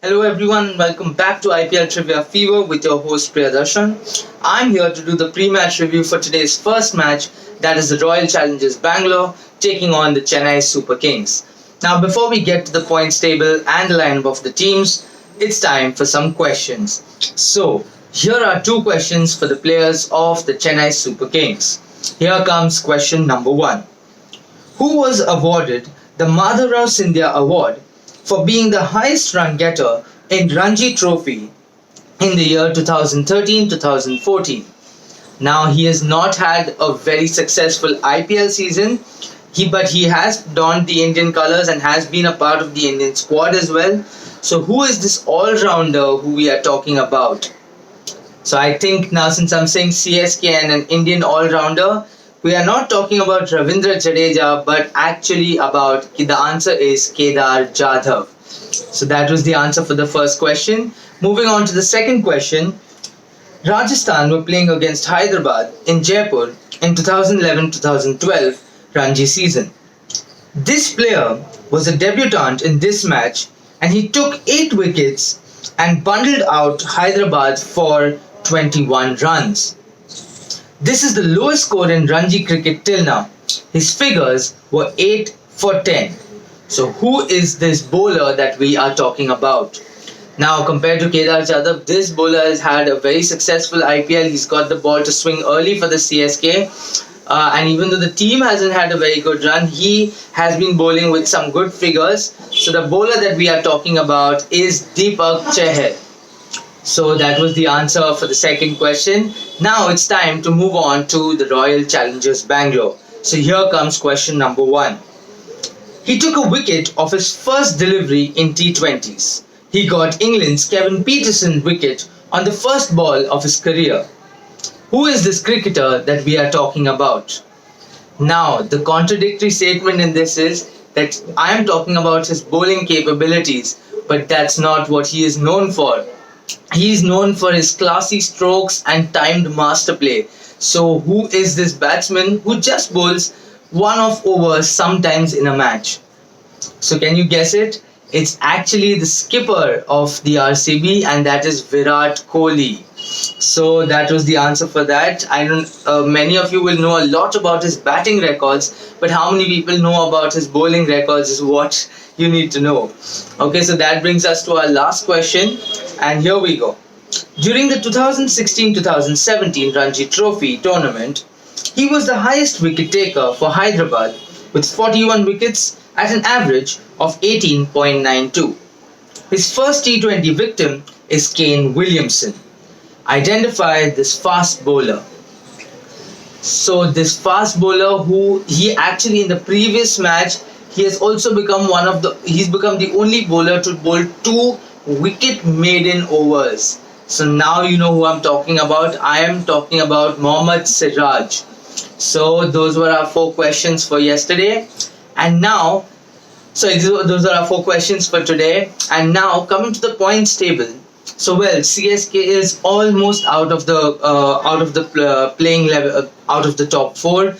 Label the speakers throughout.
Speaker 1: Hello everyone, welcome back to IPL Trivia Fever with your host Priyadarshan. I'm here to do the pre-match review for today's first match, that is the Royal Challengers Bangalore taking on the Chennai Super Kings. Now before we get to the points table and the lineup of the teams, it's time for some questions. So here are two questions for the players of the Chennai Super Kings. Here comes question number one. Who was awarded the Madhavrao Scindia Award for being the highest run getter in Ranji Trophy in the year 2013-2014. Now he has not had a very successful IPL season, but he has donned the Indian colours and has been a part of the Indian squad as well. So who is this all-rounder who we are talking about? So I think now since I'm saying CSK and an Indian all-rounder, we are not talking about Ravindra Jadeja, but actually about the answer is Kedar Jadhav. So that was the answer for the first question. Moving on to the second question. Rajasthan were playing against Hyderabad in Jaipur in 2011-2012 Ranji season. This player was a debutant in this match and he took 8 wickets and bundled out Hyderabad for 21 runs. This is the lowest score in Ranji cricket till now. His figures were 8 for 10. So who is this bowler that we are talking about? Now compared to Kedar Jadhav, this bowler has had a very successful IPL. He's got the ball to swing early for the CSK. And even though the team hasn't had a very good run, he has been bowling with some good figures. So the bowler that we are talking about is Deepak Chahar. So that was the answer for the second question. Now it's time to move on to the Royal Challengers Bangalore. So here comes question number one. He took a wicket off his first delivery in T20s. He got England's Kevin Pietersen wicket on the first ball of his career. Who is this cricketer that we are talking about? Now, the contradictory statement in this is that I am talking about his bowling capabilities, but that's not what he is known for. He is known for his classy strokes and timed master play. So who is this batsman who just bowls one off overs sometimes in a match? So can you guess it? It's actually the skipper of the RCB, and that is Virat Kohli. So that was the answer for that. I don't. Many of you will know a lot about his batting records, but how many people know about his bowling records is what you need to know. Okay, so that brings us to our last question, and here we go. During the 2016-2017 Ranji Trophy tournament, he was the highest wicket taker for Hyderabad with 41 wickets at an average of 18.92. His first T20 victim is Kane Williamson. Identify this fast bowler. So this fast bowler who he actually in the previous match he has also become he's become the only bowler to bowl 2 wicket maiden overs. So now you know who I'm talking about. I am talking about Mohammad Siraj. So those were our 4 questions for yesterday. And now, those are our 4 questions for today. And now coming to the points table. So CSK is almost out of the playing level, out of the top 4.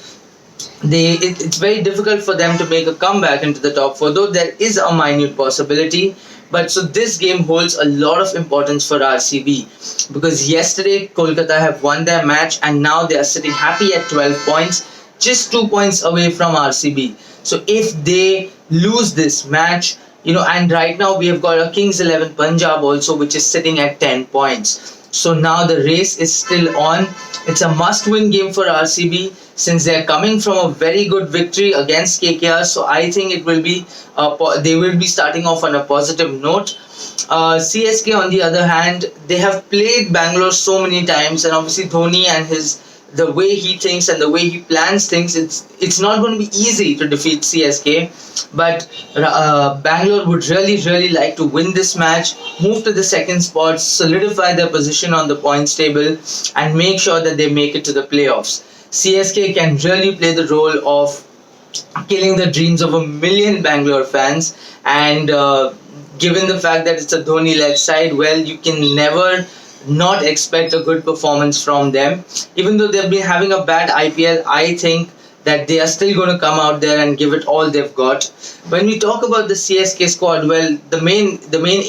Speaker 1: It's very difficult for them to make a comeback into the top 4, though there is a minute possibility. But so this game holds a lot of importance for RCB because yesterday Kolkata have won their match and now they are sitting happy at 12 points, just 2 points away from RCB. So if they lose this match, and right now we have got a Kings 11 Punjab also, which is sitting at 10 points. So now the race is still on. It's a must-win game for RCB since they're coming from a very good victory against KKR. So I think it will be they will be starting off on a positive note. CSK on the other hand, they have played Bangalore so many times, and obviously Dhoni and the way he thinks and the way he plans things, it's not going to be easy to defeat CSK. But Bangalore would really like to win this match, move to the second spot, solidify their position on the points table, and make sure that they make it to the playoffs. CSK can really play the role of killing the dreams of a million Bangalore fans, and given the fact that it's a Dhoni-led side, you can never not expect a good performance from them. Even though they've been having a bad IPL, I think that they are still going to come out there and give it all they've got. When we talk about the CSK squad, well, the main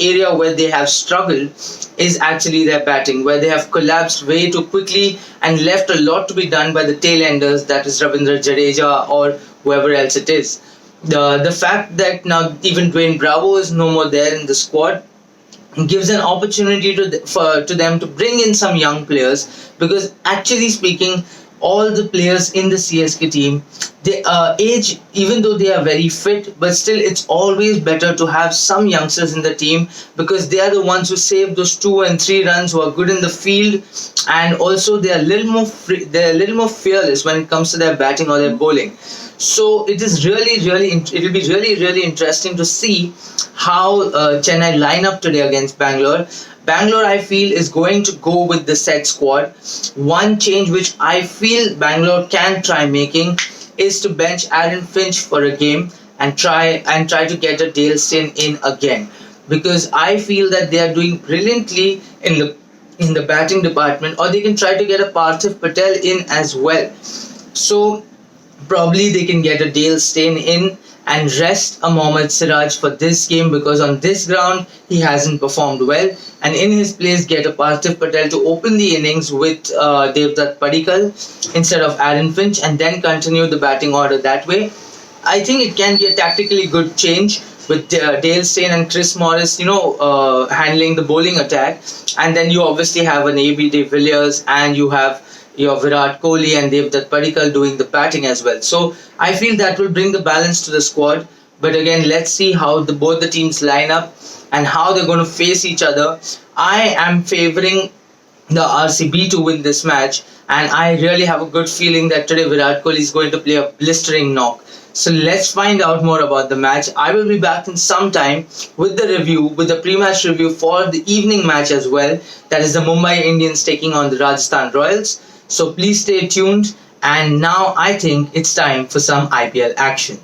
Speaker 1: area where they have struggled is actually their batting, where they have collapsed way too quickly and left a lot to be done by the tail enders, that is Ravindra Jadeja or whoever else it is. The fact that now even Dwayne Bravo is no more there in the squad gives an opportunity to them to bring in some young players, because actually speaking, all the players in the CSK team, they age, even though they are very fit, but still it's always better to have some youngsters in the team, because they are the ones who save those 2 and 3 runs, who are good in the field, and also they are a little more they're a little more fearless when it comes to their batting or their bowling. So it is it will be really interesting to see how Chennai line up today against Bangalore. Bangalore, I feel, is going to go with the set squad. One change which I feel Bangalore can try making is to bench Aaron Finch for a game and try to get a Dale Steyn in again, because I feel that they are doing brilliantly in the batting department, or they can try to get a Parthiv Patel in as well. So probably they can get a Dale Steyn in and rest a Mohammad Siraj for this game, because on this ground he hasn't performed well, and in his place get a Parthiv Patel to open the innings with Devdutt Padikkal instead of Aaron Finch, and then continue the batting order that way. I think it can be a tactically good change with Dale Steyn and Chris Morris, handling the bowling attack, and then you obviously have an AB de Villiers, and you have your Virat Kohli and Devdutt Padikkal doing the batting as well. So I feel that will bring the balance to the squad. But again, let's see how both the teams line up and how they're going to face each other. I am favoring the RCB to win this match, and I really have a good feeling that today Virat Kohli is going to play a blistering knock. So let's find out more about the match. I will be back in some time with the review, with the pre-match review for the evening match as well. That is the Mumbai Indians taking on the Rajasthan Royals. So please stay tuned. And now I think it's time for some IPL action.